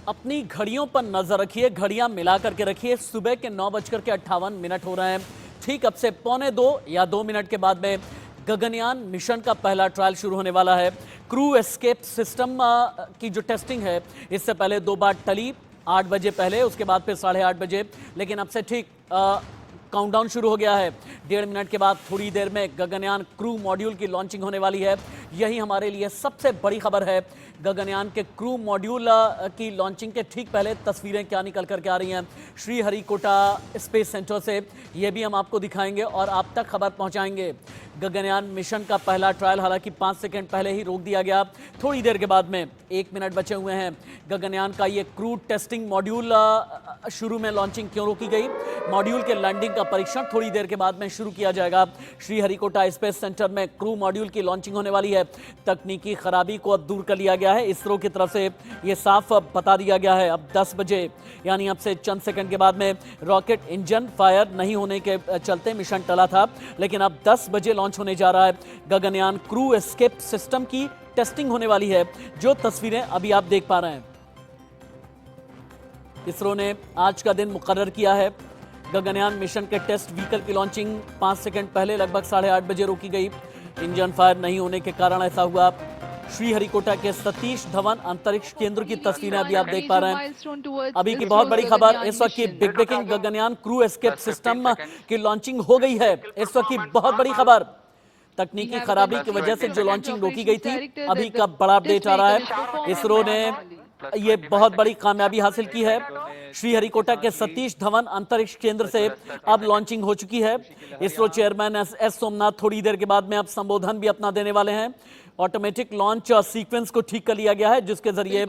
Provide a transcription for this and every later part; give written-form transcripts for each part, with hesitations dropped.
अपनी घड़ियों पर नजर रखिए, घड़ियां मिला करके रखिए। सुबह के 9:58 हो रहे हैं। ठीक अब से 1:45 या 2 मिनट के बाद में गगनयान मिशन का पहला ट्रायल शुरू होने वाला है। क्रू एस्केप सिस्टम की जो टेस्टिंग है, इससे पहले 2 बार टली, 8 बजे पहले, उसके बाद फिर 8:30 बजे। लेकिन अब से ठीक काउंटडाउन शुरू हो गया है। 1.5 मिनट के बाद थोड़ी देर में गगनयान क्रू मॉड्यूल की लॉन्चिंग होने वाली है। यही हमारे लिए सबसे बड़ी खबर है। गगनयान के क्रू मॉड्यूल की लॉन्चिंग के ठीक पहले तस्वीरें क्या निकल करके आ रही हैं श्रीहरिकोटा स्पेस सेंटर से, ये भी हम आपको दिखाएंगे और आप तक खबर पहुंचाएंगे। गगनयान मिशन का पहला ट्रायल हालांकि 5 सेकंड पहले ही रोक दिया गया। थोड़ी देर के बाद में 1 मिनट बचे हुए हैं। गगनयान का ये क्रू टेस्टिंग मॉड्यूल शुरू में लॉन्चिंग क्यों रोकी गई? मॉड्यूल के लैंडिंग का परीक्षण थोड़ी देर के बाद में शुरू किया जाएगा। श्रीहरिकोटा स्पेस सेंटर में क्रू मॉड्यूल की लॉन्चिंग होने वाली है। तकनीकी खराबी को अब दूर कर लिया गया है। इसरो की तरफ से ये साफ बता दिया गया है। अब 10 बजे यानी अब से चंद सेकंड के बाद में रॉकेट इंजन फायर नहीं होने के चलते मिशन टला था, लेकिन अब 10 बजे लॉन्च होने जा रहा है। गगनयान क्रू एस्केप सिस्टम की टेस्टिंग होने वाली है। जो तस्वीरें अभी आप देख पा रहे हैं, इसरो ने आज का दिन मुकर्रर किया है। गगनयान मिशन के टेस्ट व्हीकल की लॉन्चिंग 5 सेकंड पहले लगभग 8:30 बजे रोकी गई। इंजन फायर नहीं होने के कारण ऐसा हुआ। श्रीहरिकोटा के सतीश धवन अंतरिक्ष केंद्र की तस्वीरें अभी आप देख पा रहे हैं। अभी की बहुत बड़ी खबर, इस वक्त की big breaking, Gaganyaan crew escape system की लॉन्चिंग हो गई है। इस वक्त की बहुत बड़ी खबर, तकनीकी खराबी की वजह से जो लॉन्चिंग रोकी गई थी, अभी का बड़ा अपडेट आ रहा है। इसरो ने ये बहुत बड़ी कामयाबी हासिल की है। श्रीहरिकोटा के सतीश धवन अंतरिक्ष केंद्र से अब लॉन्चिंग हो चुकी है। इसरो चेयरमैन एस सोमनाथ थोड़ी देर के बाद में अब संबोधन भी अपना देने वाले हैं। ऑटोमेटिक लॉन्च सीक्वेंस को ठीक कर लिया गया है, जिसके जरिए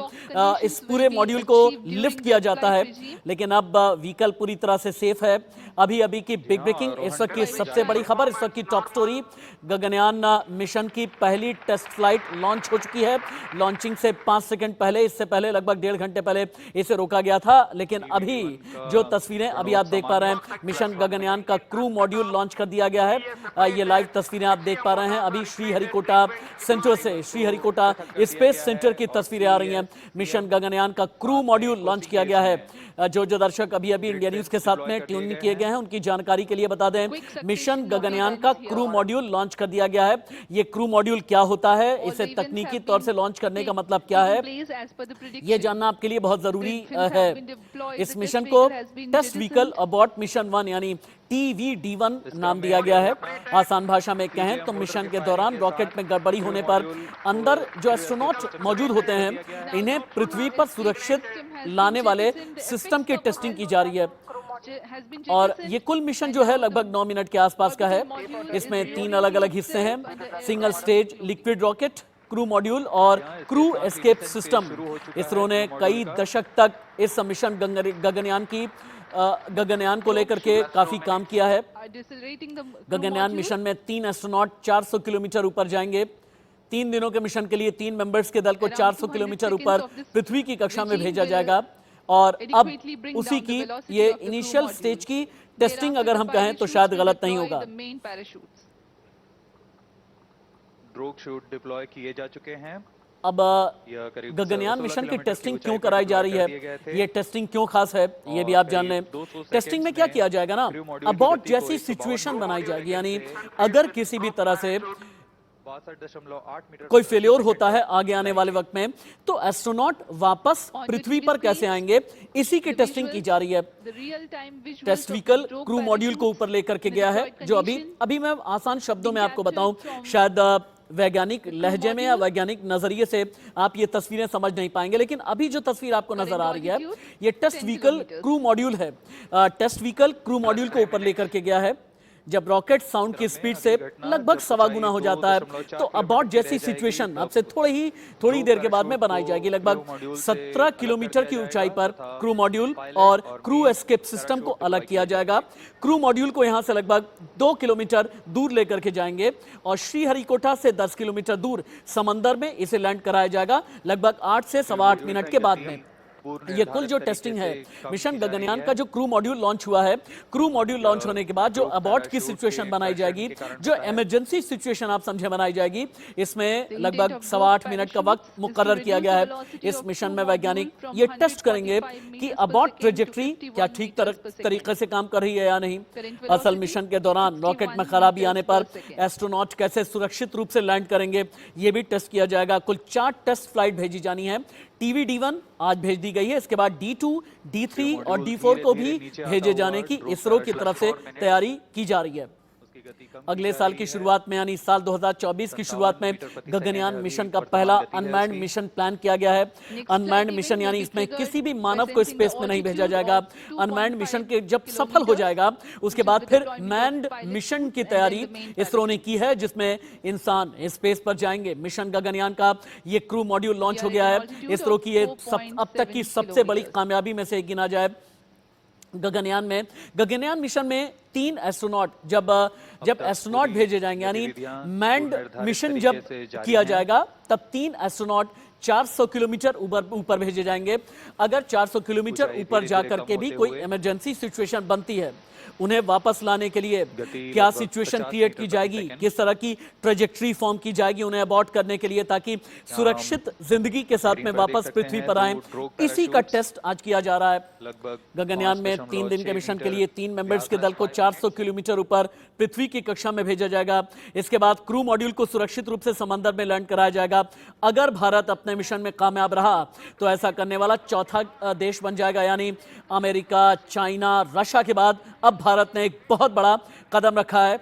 इस पूरे मॉड्यूल को लिफ्ट किया जाता है। लेकिन अब व्हीकल पूरी तरह से सेफ है। अभी की बिग ब्रेकिंग, इस वक्त की सबसे बड़ी खबर, इस वक्त की टॉप स्टोरी, गगनयान मिशन की पहली टेस्ट फ्लाइट लॉन्च हो चुकी है। लॉन्चिंग से 5 सेकंड पहले, इससे पहले लगभग 1.5 घंटे पहले इसे रोका गया था। लेकिन अभी जो तस्वीरें अभी आप देख पा रहे हैं, मिशन गगनयान का क्रू मॉड्यूल लॉन्च कर दिया गया है। ये लाइव तस्वीरें आप देख पा रहे हैं। अभी श्रीहरिकोटा सेंटर से, श्रीहरिकोटा स्पेस सेंटर की तस्वीरें आ रही हैं। मिशन गगनयान का क्रू मॉड्यूल लॉन्च किया गया है। जो दर्शक अभी इंडिया न्यूज के साथ में ट्यून किए गए हैं, उनकी जानकारी के लिए बता दें, मिशन गगनयान का क्रू मॉड्यूल लॉन्च कर दिया गया है। ये क्रू मॉड्यूल क्या होता है, इसे तकनीकी तौर से लॉन्च करने का मतलब क्या है, ये जानना आपके लिए बहुत जरूरी है। इस मिशन को टेस्ट व्हीकल अबॉर्ट मिशन 1 यानी TVD1 नाम दिया गया है। आसान भाषा में कहें तो मिशन के दौरान रॉकेट में गड़बड़ी होने पर अंदर जो एस्ट्रोनॉट मौजूद होते हैं, इन्हें पृथ्वी पर सुरक्षित लाने वाले सिस्टम की टेस्टिंग की जा रही है। और ये कुल मिशन जो है लगभग 9 मिनट के आसपास का है। इसमें 3 अलग अलग हिस्से हैं: single stage liquid rocket, crew module और क्रू एस्केप सिस्टम। इसरो ने कई दशक तक इस मिशन गगनयान को लेकर के काफी काम किया है। गगनयान मिशन में 3 एस्ट्रोनॉट 400 किलोमीटर ऊपर जाएंगे। 3 दिनों के मिशन के लिए 3 मेंबर्स के दल को 400 किलोमीटर ऊपर पृथ्वी की कक्षा में भेजा जाएगा। और अब उसी की ये इनिशियल स्टेज की टेस्टिंग अगर हम कहें तो शायद गलत नहीं होगा। ड्रोग शूट डिप्लॉय किए जा चुके हैं। अब गगनयान मिशन की टेस्टिंग क्यों कराई जा रही है, ये टेस्टिंग क्यों खास है, ये भी आप जान लें। टेस्टिंग में क्या किया जाएगा ना, अबॉर्ट जैसी सिचुएशन बनाई जाएगी, यानी अगर किसी भी तरह से कोई फेलियर होता है आगे आने वाले वक्त में, तो एस्ट्रोनॉट वापस पृथ्वी पर कैसे आएंगे, इसी की टेस्टिंग की जा रही है। टेस्ट व्हीकल क्रू मॉड्यूल को ऊपर लेकर के गया है, जो अभी मैं आसान शब्दों में आपको बताऊं, शायद वैज्ञानिक लहजे में या वैज्ञानिक नजरिए से आप ये तस्वीरें समझ नहीं पाएंगे, लेकिन अभी जो तस्वीर आपको नजर आ रही है, ये टेस्ट व्हीकल क्रू मॉड्यूल है। टेस्ट व्हीकल क्रू मॉड्यूल को ऊपर लेकर के गया है। जब रॉकेट साउंड की स्पीड से लगभग 1.25 गुना हो जाता है, तो अबॉर्ट जैसी सिचुएशन अब से थोड़ी देर के बाद में बनाई जाएगी। लगभग 17 किलोमीटर की ऊंचाई पर क्रू मॉड्यूल और क्रू एस्केप सिस्टम को अलग किया जाएगा। क्रू मॉड्यूल को यहां से लगभग 2 किलोमीटर दूर लेकर के जाएंगे और श्रीहरिकोटा से 10 किलोमीटर दूर समंदर में इसे लैंड कराया जाएगा, लगभग 8 से 8.25 मिनट के बाद में। पूर्ण ये कुल जो निर्धारित टेस्टिंग है तरीके से कम मिशन की जा रही गगनयान है। का जो क्रू मॉड्यूल लॉन्च हुआ है, क्रू मॉड्यूल लॉन्च होने के बाद जो लोग अबॉर्ट की पैराशूट सिचुएशन के बनाई इंसर्शन जाएगी, के कारण जो होता है। इमरजेंसी सिचुएशन आप समझे बनाई जाएगी, इसमें The लगभग intent of 8.25 both मिनट का parachutes वक्त is to मुकर्रर किया reduce गया the है। velocity इस of मिशन crew में वैज्ञानिक module from ये टेस्ट करेंगे 145 कि meters per abort second to trajectory क्या 51 ठीक meters per second. तरीके से काम कर रही है या नहीं। Current असल velocity मिशन के दौरान रॉकेट में 61 खराबी आने meters पर per second. एस्ट्रोनॉट कैसे सुरक्षित रूप से लैंड करेंगे, ये भी टेस्ट किया जाएगा। कुल 4 टेस्ट फ्लाइट भेजी जानी है। TVD-1 आज भेज दी गई है, इसके बाद D2, D3 और D4 को भी भेजे जाने की इसरो की तरफ से तैयारी की जा रही है। उसकी गति कम अगले साल की शुरुआत में यानी साल 2024 की शुरुआत में गगनयान मिशन का पहला अनमैन्ड मिशन प्लान किया गया है। अनमैन्ड मिशन यानी इसमें किसी भी मानव को स्पेस में नहीं भेजा जाएगा। अनमैन्ड मिशन के जब सफल हो जाएगा उसके बाद फिर मैन्ड मिशन की तैयारी इसरो ने की है, जिसमें इंसान स्पेस पर जाएंगे। मिशन गगनयान का ये क्रू मॉड्यूल लॉन्च हो गया है। इसरो की ये अब तक की सबसे बड़ी कामयाबी में से गिना जाए। गगनयान मिशन में 3 एस्ट्रोनॉट जब एस्ट्रोनॉट भेजे जाएंगे यानी मैन्ड मिशन जब किया जाएगा तब 3 एस्ट्रोनॉट 400 किलोमीटर ऊपर भेजे जाएंगे। अगर 400 किलोमीटर ऊपर जाकर के भी कोई इमरजेंसी सिचुएशन बनती है, उन्हें वापस लाने के लिए क्या सिचुएशन क्रिएट की जाएगी, किस तरह की ट्रेजेक्ट्री फॉर्म की जाएगी उन्हें अबॉर्ट करने के लिए, ताकि सुरक्षित जिंदगी के साथ में वापस पृथ्वी पर आए, इसी का टेस्ट आज किया जा रहा है। गगनयान में 3 दिन के मिशन के लिए 3 मेंबर्स के दल को 400 किलोमीटर ऊपर पृथ्वी की कक्षा में भेजा जाएगा। इसके बाद क्रू मॉड्यूल को सुरक्षित रूप से समंदर में लैंड कराया जाएगा। अगर भारत अपने मिशन में कामयाब रहा तो ऐसा करने वाला चौथा देश बन जाएगा, यानी अमेरिका, चाइना, रशिया के बाद अब भारत ने एक बहुत बड़ा कदम रखा है।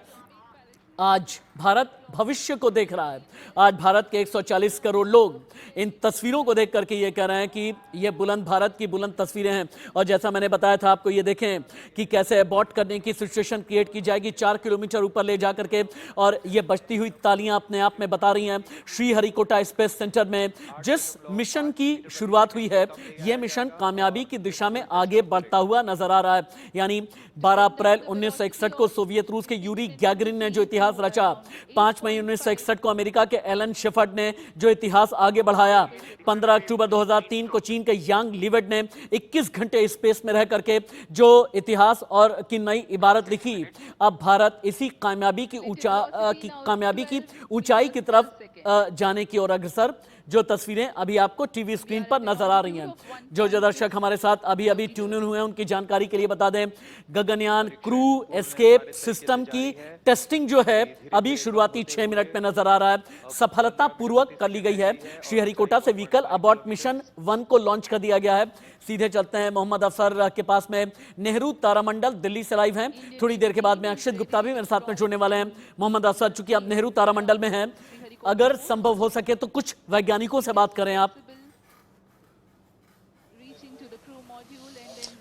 आज भारत भविष्य को देख रहा है। आज भारत के 140 करोड़ लोग इन तस्वीरों को देख करके ये कह रहे हैं कि ये बुलंद भारत की बुलंद तस्वीरें हैं। और जैसा मैंने बताया था आपको, ये देखें कि कैसे अबॉर्ट करने की सिचुएशन क्रिएट की जाएगी 4 किलोमीटर ऊपर ले जा करके। और ये बजती हुई तालियां अपने आप में बता रही हैं श्रीहरिकोटा स्पेस सेंटर में जिस मिशन की शुरुआत हुई है, ये मिशन कामयाबी की दिशा में आगे बढ़ता हुआ नजर आ रहा है। यानी 12 अप्रैल 1961 को सोवियत रूस के यूरी गैगरिन ने जो इतिहास रचा, 5 मई 1961 को अमेरिका के एलन शेफर्ड ने जो इतिहास आगे बढ़ाया, 15 अक्टूबर 2003 को चीन के यांग लीवेट ने 21 घंटे स्पेस में रह करके जो इतिहास और की नई इबारत लिखी। अब भारत इसी कामयाबी की ऊंचाई की तरफ जाने की ओर अग्रसर। जो तस्वीरें अभी आपको टीवी स्क्रीन पर नजर आ रही हैं, जो दर्शक हमारे साथ अभी ट्यून इन हुए हैं उनकी जानकारी के लिए बता दें, गगनयान क्रू एस्केप सिस्टम की टेस्टिंग जो है अभी शुरुआती 6 मिनट में नजर आ रहा है, सफलतापूर्वक कर ली गई है। श्रीहरिकोटा से व्हीकल अबॉर्ट मिशन 1 को लॉन्च कर दिया गया है। सीधे चलते हैं मोहम्मद अफसर के पास में, नेहरू तारामंडल दिल्ली से लाइव हैं। थोड़ी देर के बाद में अक्षित गुप्ता भी मेरे साथ में जुड़ने वाले हैं। मोहम्मद अफसर, चूंकि आप नेहरू तारामंडल में हैं, अगर संभव हो सके तो कुछ वैज्ञानिकों से बात करें आप।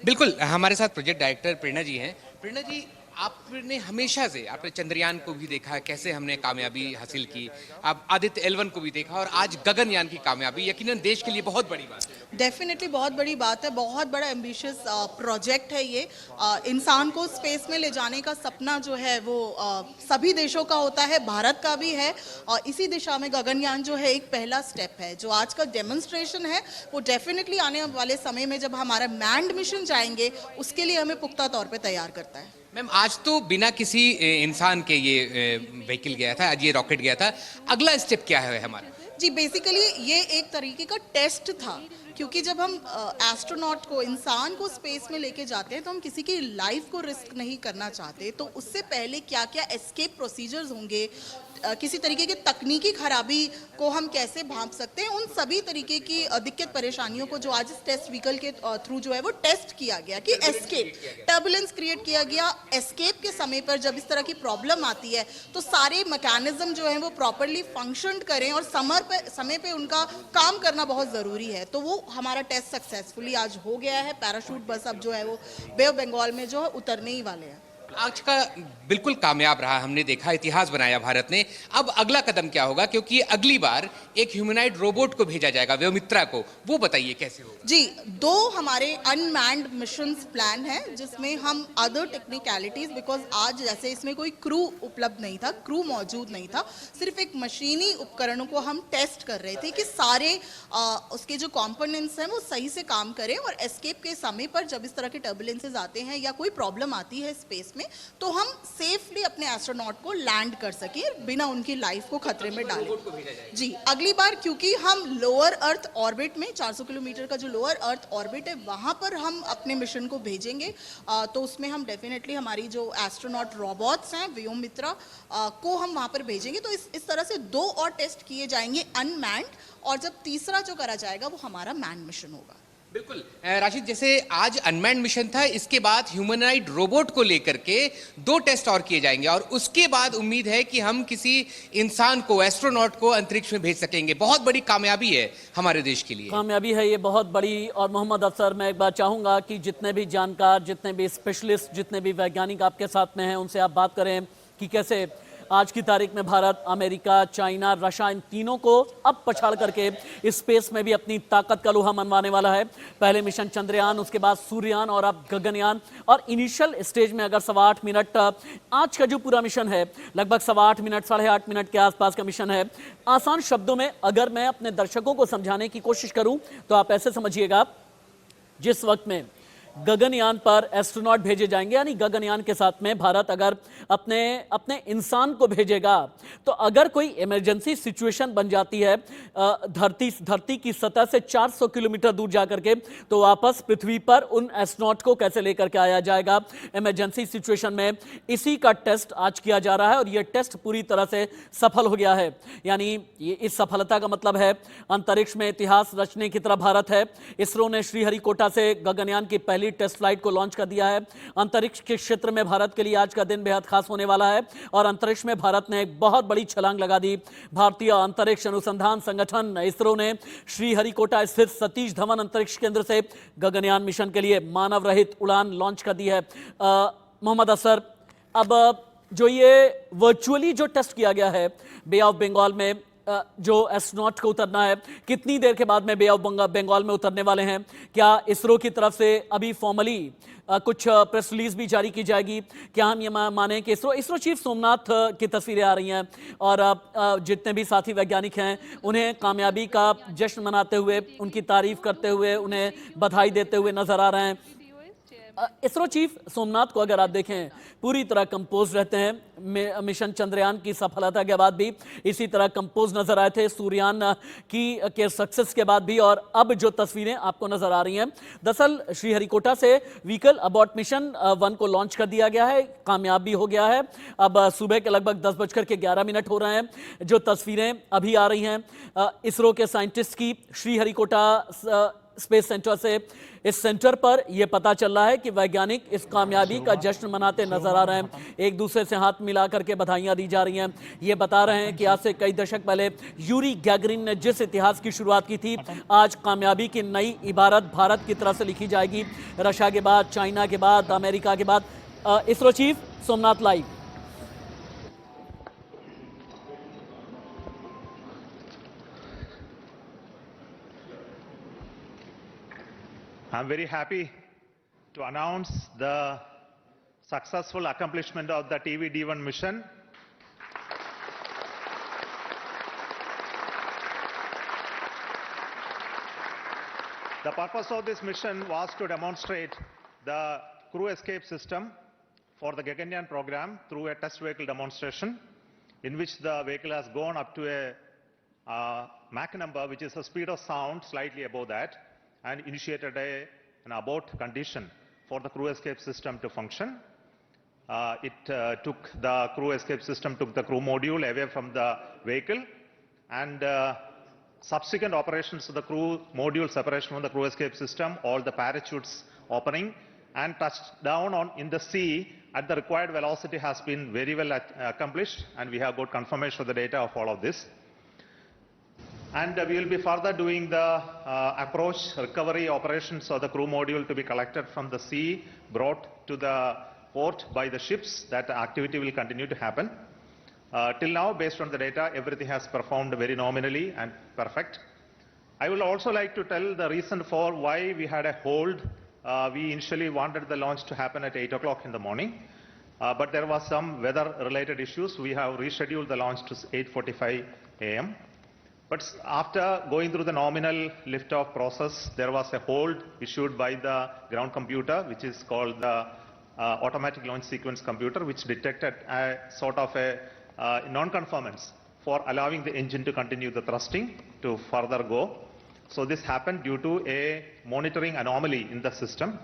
बिल्कुल, हमारे साथ प्रोजेक्ट डायरेक्टर प्रेरणा जी हैं। प्रेरणा जी, आपने हमेशा से आपने चंद्रयान को भी देखा, कैसे हमने कामयाबी हासिल की, आप आदित्य L1 को भी देखा और आज गगनयान की कामयाबी यकीनन देश के लिए बहुत बड़ी बात है। डेफिनेटली बहुत बड़ी बात है, बहुत बड़ा एम्बिशियस प्रोजेक्ट है ये। इंसान को स्पेस में ले जाने का सपना जो है वो सभी देशों का होता है, भारत का भी है। और इसी दिशा में गगनयान जो है एक पहला स्टेप है। जो आज का डेमोन्स्ट्रेशन है वो डेफिनेटली आने वाले समय में जब हमारा मैन्ड मिशन जाएंगे उसके लिए हमें पुख्ता तौर पे तैयार करता है। मैम, आज तो बिना किसी इंसान के ये व्हीकल गया था, आज ये रॉकेट गया था। अगला स्टेप क्या है हमारा? जी, बेसिकली ये एक तरीके का टेस्ट था, क्योंकि जब हम एस्ट्रोनॉट को, इंसान को स्पेस में लेके जाते हैं तो हम किसी की लाइफ को रिस्क नहीं करना चाहते। तो उससे पहले क्या क्या एस्केप प्रोसीजर्स होंगे, किसी तरीके की तकनीकी खराबी को हम कैसे भांप सकते हैं, उन सभी तरीके की दिक्कत परेशानियों को जो आज इस टेस्ट व्हीकल के थ्रू जो है वो टेस्ट किया गया कि एस्केप, टर्बुलेंस क्रिएट किया गया। एस्केप के समय पर जब इस तरह की प्रॉब्लम आती है तो सारे मैकेनिज्म जो है वो प्रॉपरली फंक्शन करें और समय पे उनका काम करना बहुत ज़रूरी है। तो वो हमारा टेस्ट सक्सेसफुली आज हो गया है। पैराशूट बस अब जो है वो बे ऑफ बंगाल में जो है उतरने ही वाले हैं। आज का बिल्कुल कामयाब रहा, हमने देखा, इतिहास बनाया भारत ने। अब अगला कदम क्या होगा, क्योंकि अगली बार एक ह्यूमनॉइड रोबोट को भेजा जाएगा, व्योमित्रा को, वो बताइए कैसे होगा? जी, 2 हमारे अनमैन्ड मिशंस प्लान है, जिसमें हम अदर टेक्निकलिटीज, बिकॉज आज जैसे इसमें कोई क्रू उपलब्ध नहीं था, क्रू मौजूद नहीं था, सिर्फ एक मशीनी उपकरणों को हम टेस्ट कर रहे थे कि सारे उसके जो कंपोनेंट्स हैं वो सही से काम करें, और एस्केप के समय पर जब इस तरह के टर्बुलेंसेज आते हैं या कोई प्रॉब्लम आती है स्पेस में, तो हम सेफली अपने एस्ट्रोनॉट को लैंड कर सकें बिना उनकी लाइफ को खतरे में डालें। जी, अगली बार क्योंकि हम लोअर अर्थ ऑर्बिट में 400 किलोमीटर का जो लोअर अर्थ ऑर्बिट है वहां पर हम अपने मिशन को भेजेंगे, तो उसमें हम डेफिनेटली हमारी जो एस्ट्रोनॉट रोबोट्स हैं व्योमित्रा को हम वहां पर भेजेंगे। तो इस तरह से 2 और टेस्ट किए जाएंगे अनमैन्ड, और जब तीसरा जो करा जाएगा वो हमारा मैन मिशन होगा। बिल्कुल राशिद, जैसे आज अनमैन्ड मिशन था, इसके बाद ह्यूमनॉइड रोबोट को लेकर के 2 टेस्ट और किए जाएंगे, और उसके बाद उम्मीद है कि हम किसी इंसान को, एस्ट्रोनॉट को अंतरिक्ष में भेज सकेंगे। बहुत बड़ी कामयाबी है हमारे देश के लिए। कामयाबी है ये बहुत बड़ी। और मोहम्मद अफसर, मैं एक बार चाहूंगा कि जितने भी जानकार, जितने भी स्पेशलिस्ट, जितने भी वैज्ञानिक आपके साथ में हैं, उनसे आप बात करें कि कैसे आज की तारीख में भारत, अमेरिका, चाइना, रशिया, इन तीनों को अब पछाड़ करके स्पेस में भी अपनी ताकत का लोहा मनवाने वाला है। पहले मिशन चंद्रयान, उसके बाद सूर्ययान और अब गगनयान। और इनिशियल स्टेज में अगर 8.25 मिनट, आज का जो पूरा मिशन है लगभग 8.25 मिनट, 8.5 मिनट के आसपास का मिशन है। आसान शब्दों में अगर मैं अपने दर्शकों को समझाने की कोशिश करूं तो आप ऐसे समझिएगा, जिस वक्त में गगनयान पर एस्ट्रोनॉट भेजे जाएंगे, यानी गगनयान के साथ में भारत अगर अपने इंसान को भेजेगा, तो अगर कोई इमरजेंसी सिचुएशन बन जाती है धरती की सतह से 400 किलोमीटर दूर जाकर के, तो वापस पृथ्वी पर उन एस्ट्रोनॉट को कैसे लेकर के आया जाएगा इमरजेंसी सिचुएशन में, इसी का टेस्ट आज किया जा रहा है। और यह टेस्ट पूरी तरह से सफल हो गया है, यानी इस सफलता का मतलब है अंतरिक्ष में इतिहास रचने की तरफ भारत है। इसरो ने श्रीहरिकोटा से गगनयान की पहली टेस्ट फ्लाइट को लॉन्च कर दिया है। अंतरिक्ष के क्षेत्र में भारत के लिए आज का दिन बेहद खास होने वाला है, और अंतरिक्ष में भारत ने एक बहुत बड़ी छलांग लगा दी। भारतीय अंतरिक्ष अनुसंधान संगठन इसरो ने श्रीहरिकोटा स्थित सतीश धवन अंतरिक्ष केंद्र से गगनयान मिशन के लिए मानव रहित उड़ान लॉन्च कर दी है। मोहम्मद असर, अब जो ये वर्चुअली जो टेस्ट किया गया है बे ऑफ बंगाल में, जो एस्ट्रोनॉट को उतरना है, कितनी देर के बाद में बे ऑफ बंगाल में उतरने वाले हैं? क्या इसरो की तरफ से अभी फॉर्मली कुछ प्रेस रिलीज भी जारी की जाएगी? क्या हम ये माने कि इसरो चीफ सोमनाथ की तस्वीरें आ रही हैं, और जितने भी साथी वैज्ञानिक हैं उन्हें कामयाबी का जश्न मनाते हुए, उनकी तारीफ करते हुए, उन्हें बधाई देते हुए नजर आ रहे हैं। इसरो चीफ सोमनाथ को अगर आप देखें, पूरी तरह कंपोज रहते हैं। मिशन चंद्रयान की सफलता के बाद भी इसी तरह कंपोज नजर आए थे, सूर्ययान के सक्सेस के बाद भी, और अब जो तस्वीरें आपको नजर आ रही हैं, दरअसल श्रीहरिकोटा से व्हीकल अबॉर्ट मिशन 1 को लॉन्च कर दिया गया है, कामयाब भी हो गया है। अब सुबह के लगभग 10:11 हो रहे हैं। जो तस्वीरें अभी आ रही हैं इसरो के साइंटिस्ट की श्रीहरिकोटा स्पेस सेंटर से, इस सेंटर पर यह पता चल रहा है कि वैज्ञानिक इस कामयाबी का जश्न मनाते नजर आ रहे हैं। एक दूसरे से हाथ मिला करके बधाइयां दी जा रही हैं। ये बता रहे हैं कि आज से कई दशक पहले यूरी गैगरिन ने जिस इतिहास की शुरुआत की थी, आज कामयाबी की नई इबारत भारत की तरफ से लिखी जाएगी। रशिया के बाद, चाइना के बाद, अमेरिका के बाद। ISRO chief Somnath live. I'm very happy to announce the successful accomplishment of the TVD-1 mission. The purpose of this mission was to demonstrate the crew escape system for the Gaganyaan program through a test vehicle demonstration, in which the vehicle has gone up to a Mach number, which is the speed of sound, slightly above that, and initiated an abort condition for the crew escape system to function. The crew escape system took the crew module away from the vehicle, and subsequent operations of the crew module separation from the crew escape system, all the parachutes opening, and touched down in the sea at the required velocity has been very well accomplished, and we have got confirmation of the data of all of this. And we will be further doing the approach recovery operations of the crew module to be collected from the sea, brought to the port by the ships, that activity will continue to happen. Till now, based on the data, everything has performed very nominally and perfect. I would also like to tell the reason for why we had a hold. We initially wanted the launch to happen at 8 o'clock in the morning, but there was some weather-related issues. We have rescheduled the launch to 8:45 a.m. But after going through the nominal liftoff process, there was a hold issued by the ground computer, which is called the automatic launch sequence computer, which detected a sort of a non-conformance for allowing the engine to continue the thrusting to further go. So this happened due to a monitoring anomaly in the system.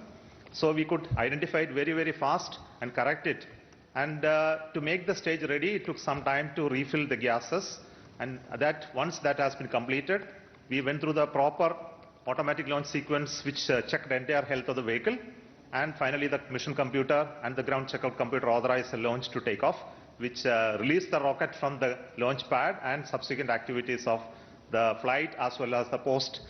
So we could identify it very, very fast and correct it. And to make the stage ready, it took some time to refill the gases. And that once that has been completed, we went through the proper automatic launch sequence, which checked the entire health of the vehicle. And finally, the mission computer and the ground checkout computer authorized the launch to take off, which released the rocket from the launch pad, and subsequent activities of the flight as well as the post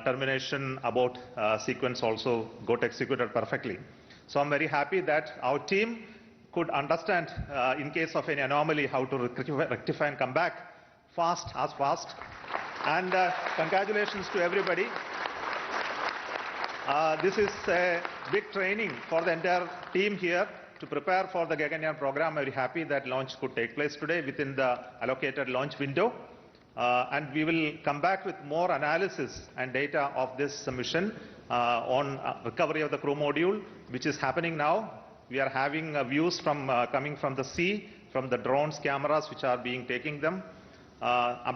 termination abort sequence also got executed perfectly. So I'm very happy that our team could understand in case of any anomaly how to rectify and come back fast. And congratulations to everybody. This is a big training for the entire team here to prepare for the Gaganyaan program. I'm very happy that launch could take place today within the allocated launch window. And we will come back with more analysis and data of this mission on recovery of the crew module, which is happening now. We are having views from coming from the sea, from the drones, cameras, which are being taking them.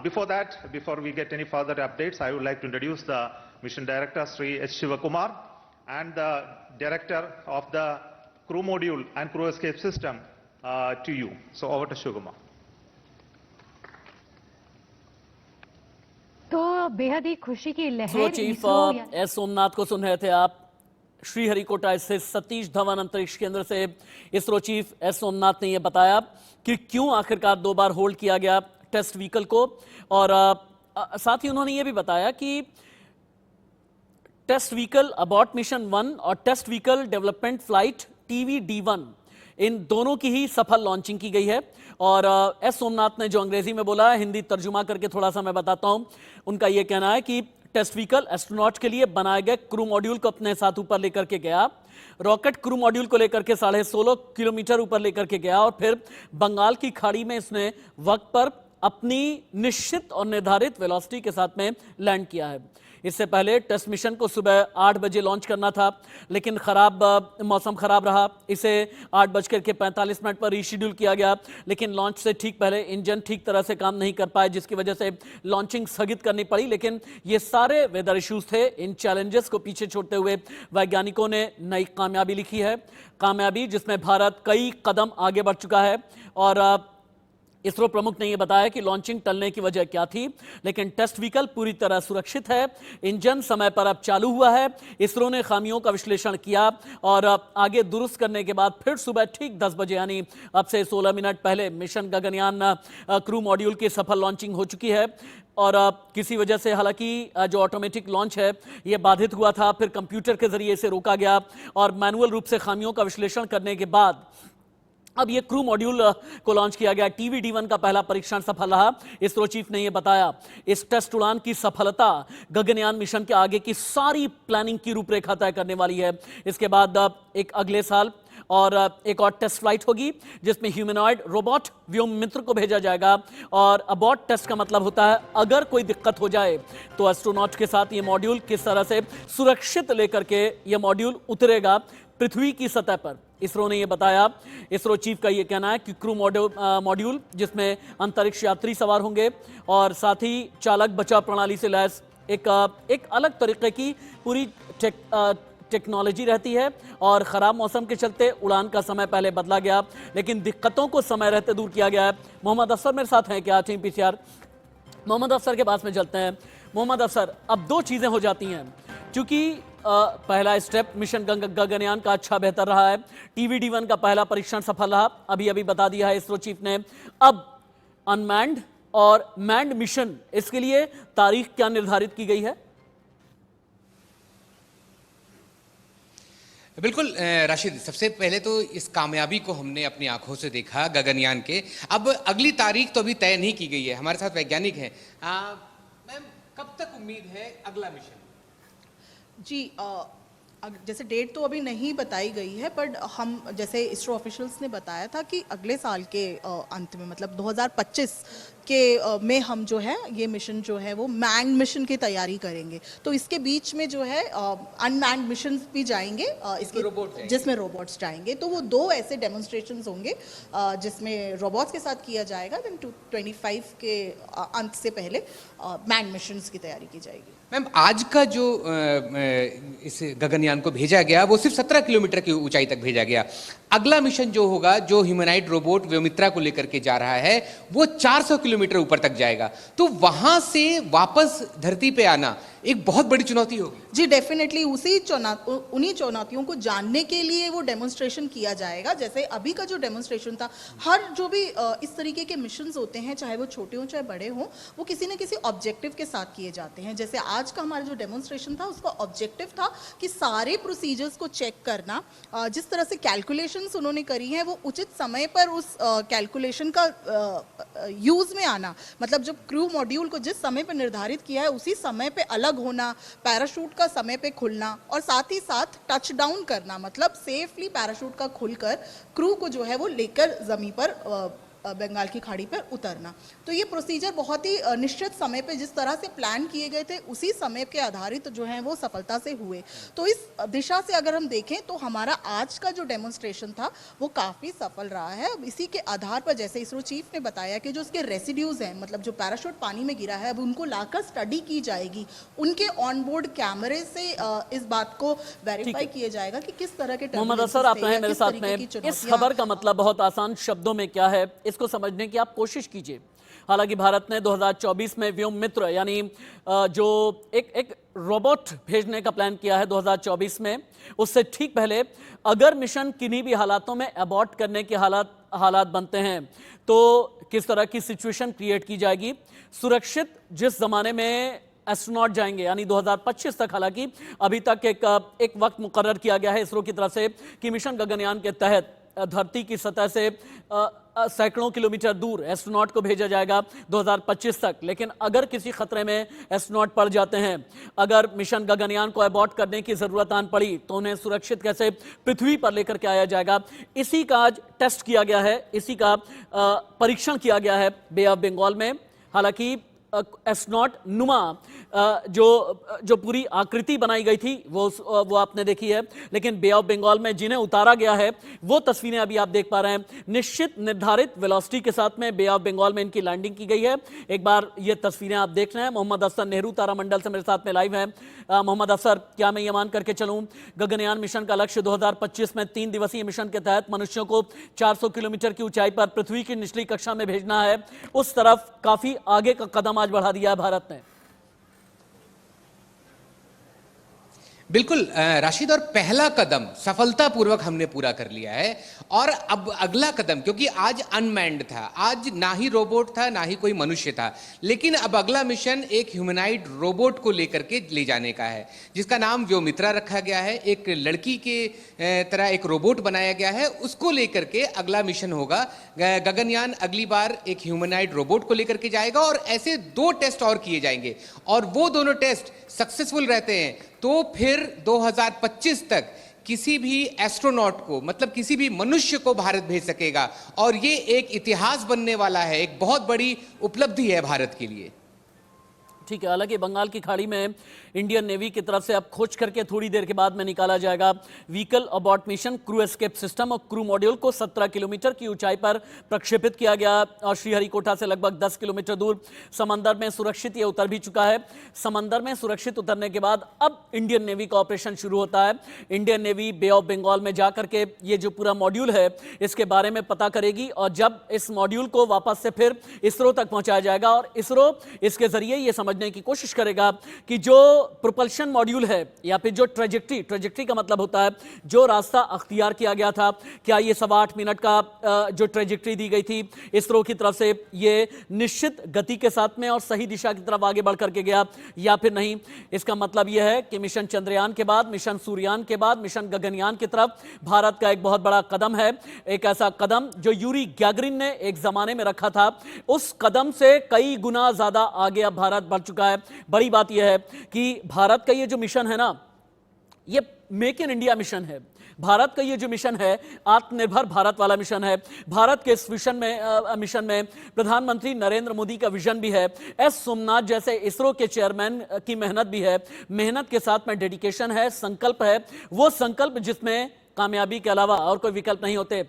Before that, before we get any further updates, I would like to introduce the mission director, Sri S. Shivakumar, and the director of the crew module and crew escape system to you. So over to Shivakumar. तो बेहद ही खुशी की इसरो लहर chief ISRO S Somnath को सुन रहे थे आप। श्रीहरिकोटा स्थित सतीश धवन अंतरिक्ष केंद्र से इसरो चीफ एस सोमनाथ ने यह बताया कि क्यों आखिरकार 2 बार होल्ड किया गया टेस्ट व्हीकल को, और साथ ही उन्होंने यह भी बताया कि टेस्ट व्हीकल अबॉर्ट मिशन 1 और test vehicle development flight TVD1 इन दोनों की ही सफल लॉन्चिंग की गई है। और एस सोमनाथ ने जो अंग्रेजी में बोला है, हिंदी तर्जुमा करके थोड़ा सा मैं बताता हूं। उनका यह कहना है कि टेस्ट व्हीकल एस्ट्रोनॉट के लिए बनाए गए क्रू मॉड्यूल को अपने साथ ऊपर लेकर के गया, रॉकेट क्रू मॉड्यूल को लेकर के 16.5 किलोमीटर ऊपर लेकर के गया, और फिर बंगाल की खाड़ी में इसने वक्त पर अपनी निश्चित और निर्धारित वेलोसिटी के साथ में लैंड किया है। इससे पहले टेस्ट मिशन को सुबह 8 बजे लॉन्च करना था, लेकिन मौसम खराब रहा। इसे 8:45 पर रीशेड्यूल किया गया, लेकिन लॉन्च से ठीक पहले इंजन ठीक तरह से काम नहीं कर पाए, जिसकी वजह से लॉन्चिंग स्थगित करनी पड़ी। लेकिन ये सारे वेदर इश्यूज थे। इन चैलेंजेस को पीछे छोड़ते हुए वैज्ञानिकों ने नई कामयाबी लिखी है, कामयाबी जिसमें भारत कई कदम आगे बढ़ चुका है। और इसरो प्रमुख ने यह बताया कि लॉन्चिंग टलने की वजह क्या थी, लेकिन टेस्ट व्हीकल पूरी तरह सुरक्षित है, इंजन समय पर अब चालू हुआ है। इसरो ने खामियों का विश्लेषण किया और आगे दुरुस्त करने के बाद फिर सुबह ठीक 10 बजे यानी अब से 16 मिनट पहले मिशन गगनयान क्रू मॉड्यूल की सफल लॉन्चिंग हो चुकी है। और किसी वजह से हालांकि जो ऑटोमेटिक लॉन्च है यह बाधित हुआ था, फिर कंप्यूटर के जरिए इसे रोका गया और मैनुअल रूप से खामियों का विश्लेषण करने के बाद अब ये क्रू मॉड्यूल को लॉन्च किया गया। TVD1 का पहला परीक्षण सफल रहा। इसरो चीफ ने यह बताया, इस टेस्ट उड़ान की सफलता गगनयान मिशन के आगे की सारी प्लानिंग की रूपरेखा तय करने वाली है। इसके बाद एक अगले साल और एक और टेस्ट फ्लाइट होगी, जिसमें ह्यूमनॉइड रोबोट व्योम मित्र को भेजा जाएगा। और अबॉर्ट टेस्ट का मतलब होता है अगर कोई दिक्कत हो जाए तो एस्ट्रोनॉट के साथ ये मॉड्यूल किस तरह से सुरक्षित लेकर के ये मॉड्यूल उतरेगा पृथ्वी की सतह पर। इसरो ने यह बताया, इसरो चीफ का यह कहना है कि क्रू मॉड्यूल जिसमें अंतरिक्ष यात्री सवार होंगे और साथ ही चालक बचाव प्रणाली से लैस एक अलग तरीके की पूरी टेक्नोलॉजी रहती है। और खराब मौसम के चलते उड़ान का समय पहले बदला गया, लेकिन दिक्कतों को समय रहते दूर किया गया है। मोहम्मद अफसर मेरे साथ हैं क्या टीम PCR? मोहम्मद अफसर के पास में चलते हैं। मोहम्मद अफसर, अब 2 चीजें हो जाती हैं, क्योंकि पहला स्टेप मिशन गगनयान का अच्छा बेहतर रहा है, TVD1 का पहला परीक्षण सफल रहा, अभी बता दिया है इसरो चीफ ने। अब अनमैन्ड और मैन्ड मिशन, इसके लिए तारीख क्या निर्धारित की गई है? बिल्कुल राशिद, सबसे पहले तो इस कामयाबी को हमने अपनी आंखों से देखा गगनयान के। अब अगली तारीख तो अभी तय नहीं की गई है, हमारे साथ वैज्ञानिक हैं। मैम, कब तक उम्मीद है अगला मिशन? जी जैसे डेट तो अभी नहीं बताई गई है, पर हम जैसे इसरो ऑफिशियल्स ने बताया था कि अगले साल के अंत में, मतलब 2025 के में हम जो है ये मिशन जो है वो मैन्ड मिशन की तैयारी करेंगे। तो इसके बीच में जो है अनमैन्ड मिशन भी जाएंगे, इसके जिसमें रोबोट्स जाएंगे। तो वो 2 ऐसे डेमोन्स्ट्रेशंस होंगे जिसमें रोबोट्स के साथ किया जाएगा, देन 25 के अंत से पहले मैन्ड मिशंस की तैयारी की जाएगी। मैम, आज का जो इस गगनयान को भेजा गया वो सिर्फ 17 किलोमीटर की ऊंचाई तक भेजा गया। अगला मिशन जो होगा, जो ह्यूमैनॉइड रोबोट व्योमित्रा को लेकर के जा रहा है, वो 400 किलोमीटर ऊपर तक जाएगा। तो वहां से वापस धरती पे आना एक बहुत बड़ी चुनौती होगी। जी डेफिनेटली उन्हीं चुनौतियों को जानने के लिए वो डेमोन्स्ट्रेशन किया जाएगा। जैसे अभी का जो डेमोन्स्ट्रेशन था, हर जो भी इस तरीके के मिशंस होते हैं, चाहे वो छोटे हों चाहे बड़े हों, वो किसी न किसी ऑब्जेक्टिव के साथ किए जाते हैं। जैसे आज का हमारा जो डेमोन्स्ट्रेशन था, उसका ऑब्जेक्टिव था कि सारे प्रोसीजर्स को चेक करना, जिस तरह से कैलकुलेशंस उन्होंने करी हैं वो उचित समय पर उस कैलकुलेशन का यूज में आना। मतलब जब क्रू मॉड्यूल को जिस समय पर निर्धारित किया है उसी समय पे अलग होना, पैराशूट का समय पे खुलना, और साथ ही साथ टच डाउन करना, मतलब सेफली पैराशूट का खुलकर क्रू को जो है वो लेकर जमीन पर बंगाल की खाड़ी पर उतरना। तो ये प्रोसीजर बहुत ही निश्चित समय पे जिस तरह से प्लान किए गए थे उसी समय के आधारित जो है वो सफलता से हुए। तो इस दिशा से अगर हम देखें तो हमारा आज का जो डेमोन्स्ट्रेशन था वो काफ़ी सफल रहा है। अब इसी के आधार पर जैसे इसरो चीफ ने बताया कि जो उसके रेसिड्यूज़ हैं, मतलब जो पैराशूट पानी में गिरा है, अब उनको लाकर स्टडी की जाएगी। उनके ऑनबोर्ड कैमरे से इस बात को वेरीफाई किया जाएगा कि किस तरह के मोहम्मद असर, आप रहे मेरे साथ में। इस खबर का मतलब बहुत आसान शब्दों में क्या है, इसको समझने की आप कोशिश कीजिए। हालांकि भारत ने 2024 में व्योममित्र यानी जो एक रोबोट भेजने का प्लान किया है 2024 में, उससे ठीक पहले अगर मिशन किन्हीं भी हालातों में अबॉर्ट करने के हालात बनते हैं तो किस तरह की सिचुएशन क्रिएट की जाएगी। सुरक्षित जिस जमाने में एस्ट्रोनॉट जाएंगे यानी 2025 तक, हालांकि अभी तक एक वक्त मुकर्रर किया गया है इसरो की तरफ से कि मिशन गगनयान के तहत धरती की सतह से सैकड़ों किलोमीटर दूर एस्ट्रोनॉट को भेजा जाएगा 2025 तक। लेकिन अगर किसी खतरे में एस्ट्रोनॉट पड़ जाते हैं, अगर मिशन गगनयान को अबॉर्ट करने की जरूरत आन पड़ी, तो उन्हें सुरक्षित कैसे पृथ्वी पर लेकर के आया जाएगा, इसी का आज टेस्ट किया गया है, इसी का परीक्षण किया गया है बे ऑफ बंगाल में। हालांकि एस्ट्रोनॉट नुमा जो पूरी आकृति बनाई गई थी वो आपने देखी है, लेकिन बे ऑफ बंगाल में जिन्हें उतारा गया है वो तस्वीरें अभी आप देख पा रहे हैं। निश्चित निर्धारित वेलोसिटी के साथ में बे ऑफ बंगाल में इनकी लैंडिंग की गई है। एक बार ये तस्वीरें आप देख रहे हैं। मोहम्मद अफसर नेहरू तारामंडल से मेरे साथ में लाइव है। मोहम्मद अफसर, क्या मैं ये मान करके चलूं गगनयान मिशन का लक्ष्य 2025 में 3 दिवसीय मिशन के तहत मनुष्यों को 400 किलोमीटर की ऊंचाई पर पृथ्वी की निचली कक्षा में भेजना है, उस तरफ काफी आगे का कदम आज बढ़ा दिया है भारत ने? बिल्कुल राशिद, और पहला कदम सफलतापूर्वक हमने पूरा कर लिया है। और अब अगला कदम, क्योंकि आज अनमैन्ड था, आज ना ही रोबोट था ना ही कोई मनुष्य था, लेकिन अब अगला मिशन एक ह्यूमैनॉइड रोबोट को लेकर के ले जाने का है, जिसका नाम व्योमित्रा रखा गया है। एक लड़की के तरह एक रोबोट बनाया गया है, उसको लेकर के अगला मिशन होगा। गगनयान अगली बार एक ह्यूमैनॉइड रोबोट को लेकर के जाएगा और ऐसे 2 टेस्ट और किए जाएंगे, और वो दोनों टेस्ट सक्सेसफुल रहते हैं तो फिर 2025 तक किसी भी एस्ट्रोनॉट को, मतलब किसी भी मनुष्य को भारत भेज सकेगा, और ये एक इतिहास बनने वाला है, एक बहुत बड़ी उपलब्धि है भारत के लिए। ठीक है। हालांकि बंगाल की खाड़ी में इंडियन नेवी की तरफ से अब खोज करके थोड़ी देर के बाद में निकाला जाएगा vehicle abort mission crew escape system, और क्रू मॉड्यूल को 17 किलोमीटर की ऊंचाई पर प्रक्षेपित किया गया और श्रीहरिकोटा से लगभग 10 किलोमीटर दूर समंदर में सुरक्षित ये उतर भी चुका है। समंदर में सुरक्षित उतरने के बाद अब इंडियन नेवी का ऑपरेशन शुरू होता है। Indian Navy Bay of Bengal में जाकर के ये जो पूरा मॉड्यूल है इसके बारे में पता करेगी, और जब इस मॉड्यूल को वापस से फिर इसरो तक पहुंचाया जाएगा और इसरो इसके जरिए ये समझ समझने की कोशिश करेगा कि जो प्रोपल्शन मॉड्यूल है या फिर जो ट्रेजेक्ट्री का मतलब होता है जो रास्ता अख्तियार किया गया था, क्या ये 8.25 मिनट का जो ट्रेजेक्ट्री दी गई थी इसरो की तरफ से, ये निश्चित गति के साथ में और सही दिशा की तरफ आगे बढ़ करके गया या फिर नहीं। इसका मतलब यह है कि मिशन चंद्रयान के बाद, मिशन सूर्ययान के बाद मिशन गगनयान की तरफ भारत का एक बहुत बड़ा कदम है, एक ऐसा कदम जो यूरी गैगरिन ने एक जमाने में रखा था, उस कदम से कई गुना ज्यादा आगे अब भारत बढ़ चुका है। बड़ी बात यह है कि भारत का ये जो मिशन है ना, ये मेक इन इंडिया मिशन है। भारत का ये जो मिशन है आत्मनिर्भर भारत वाला मिशन है। भारत के इस मिशन में प्रधानमंत्री नरेंद्र मोदी का विजन भी है, एस सोमनाथ जैसे इसरो के चेयरमैन की मेहनत भी है, मेहनत के साथ में डेडिकेशन है, संकल्प है, वो संकल्प जिसमें कामयाबी के अलावा और कोई विकल्प नहीं होते।